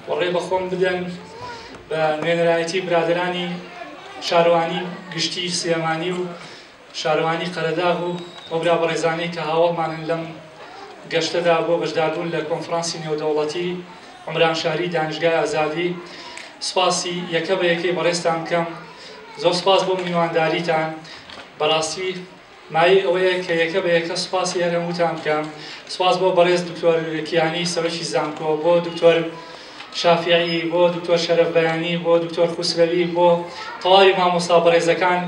وڕێ بەخۆم بدەن بە نوێنەرایەتی برادرانی شارەوانی گشتی سلێمانی و شارەوانی قەرەداغ و ئەو برا بەڕێزانەی کە هاوڵمانن لەم گەشتەدا بۆ بەشداربوون لە کۆنفرانسی نێودەوڵەتی عمران شاری دانیشگای ئازادی. سپاسی یەکە بە یەکەی بەڕێستان بکەم. زۆر سپاس بۆ میوانداریتان. بەڕاستی مای ئەوەیە کە یەکە بە یەکە سپاسی هەر هەمووتان بکەم. سپاس بۆ بەڕێز دکتۆر کیانی سەرۆکی زانکۆ، بۆ دکتۆر شافعی، بۆ دکتۆر شەرەف بەیانی، بۆ دکتۆر خوسرەوی، بۆ تەواوی مامۆستا بەڕێزەکان.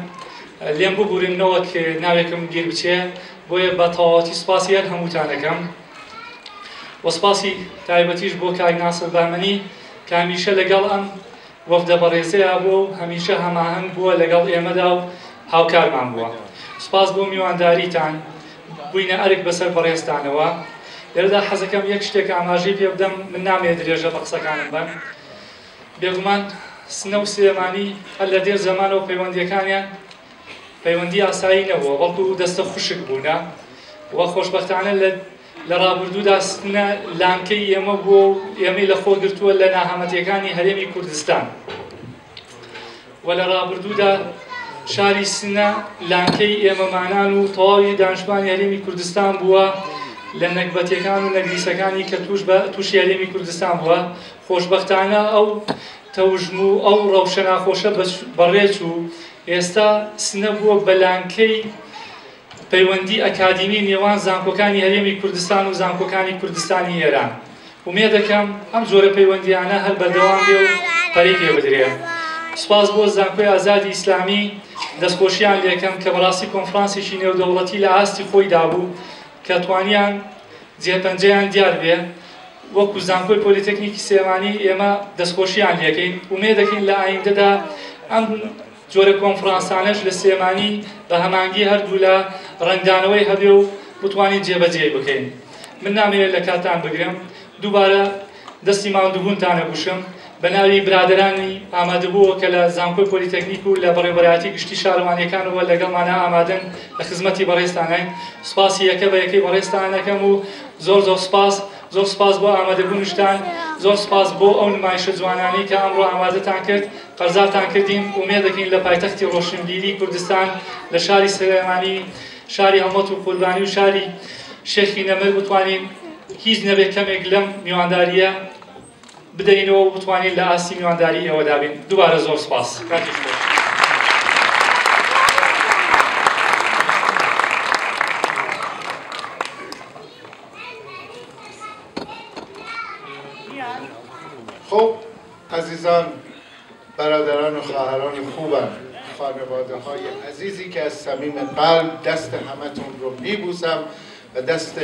لێم ببورنەوە کە ناوێکم گیر بچێ، بۆیە بە تەواوەتی سپاسی هەر هەمووتان دەکەم. و سپاسی تایبەتیش بۆ کاک ناسر بامەنی کە هەمیشە لەگەڵ ئەم وەفدە بەڕێزەیە بووە و هەمیشە هەماهەنگ بووە لەگەڵ ئێمەدا و هاوکارمان بووە. سپاس بۆ میوانداریتان، بووینە ئەرک بەسەر بەڕێزتانەوە. لێرەدا حەزەکەم یەک شتێک ئاماژەی پێ بدەم، من نامێ درێژە بە قسەکانم بن. بێگومان سنە و سلێمانی هەر لە دێر زەمانەوە پەیوەندیەکانیان پەیوەندی ئاسایی نەبووە، بەڵکو دەستە خوشک بوونە. وە خۆشبەختانە لە ڕابردوودا سنە لانکەی ئێمە بووە و ئێمەی لە خۆ گرتووە لە ناهەمەتیەکانی هەرێمی کوردستان. و لە ڕابردوودا شاری سنە لانکەی ئێمەمانان و تەواوی دانیشتوانی هەرێمی کوردستان بووە لە نەکبەتیەکان و نەگریسەکانی کە تووشی هەرێمی کوردستان بووە. خۆشبەختانە ئەو تەوژم و ئەو ڕەوشە ناخۆشە بەڕێچ و ئێستا سنە بووە بەلانکەی پەیوەندی ئەکادیمی نێوان زانکۆکانی هەرێمی کوردستان و زانکۆکانی کوردستانی ئێران. ومێ دەکەم ئەم جۆرە پەیوەندیانە هەر بەردەوام بێ و پەرەی پێ بدرێ. سپاس بۆ زانکۆی ئازادی ئیسلامی دەستخۆشیان لێکەم کە بەڕاستی کۆنفرانسێکی نێودەوڵەتی لە ئاستی خۆی دابوو کە توانیان جێپەنجەیان دیار بێ. وەکو زانکۆی پۆلیتێکنیکی سلێمانی ئێمە دەستخۆشیان لێکەین. ومێ دەکەین لە ئایندەدا ئەم جۆرە کۆنفرانسانەش لە سلێمانی بە هەمانگی هەردوو لە ڕنگدانەوەی هەبێ و بتوانین جێبەجێ بکەین. من نامەوێت لە کاتان بگرم، دووبارە دەستی ماوەندووبوونتان ئەگوشم بە ناوی برادرانی ئامادەبووە کە لە زانکۆی پۆلیتێکنیک و لە بەڕێوەبەرایەتی گشتی شارەوانیەکانەوە لەگەڵمانە ئامادەن لە خزمەتی بەڕێزتانین. سپاسی یەکە بە یەکەی بەڕێزتان دەکەم و زۆر سپاس بۆ ئامادەبوونشتان. زۆر سپاس بۆ ئەو نمایشە جوانانەی کە ئەمڕۆ ئامادەتان کرد، قەرزاتان کردین. ومێ دەکەین لە پایتەختی ڕۆشنبیری کوردستان لە شاری سلێمانی، شاری هەڵمەت و قوربانی و شاری شێخی نەمر بتوانین هیچ نەبێت کەمێک لەم میوانداریە بدەینەوە و بتوانین لە ئاستی میوانداری ئێوە دابین. دووبارە زۆر سپاس. کاتیش بۆ. خب عزیزان، برادران و خواهران خوبم، خانواده های عزیزی که از صمیم قلب دست همتون رو میبوسم و دست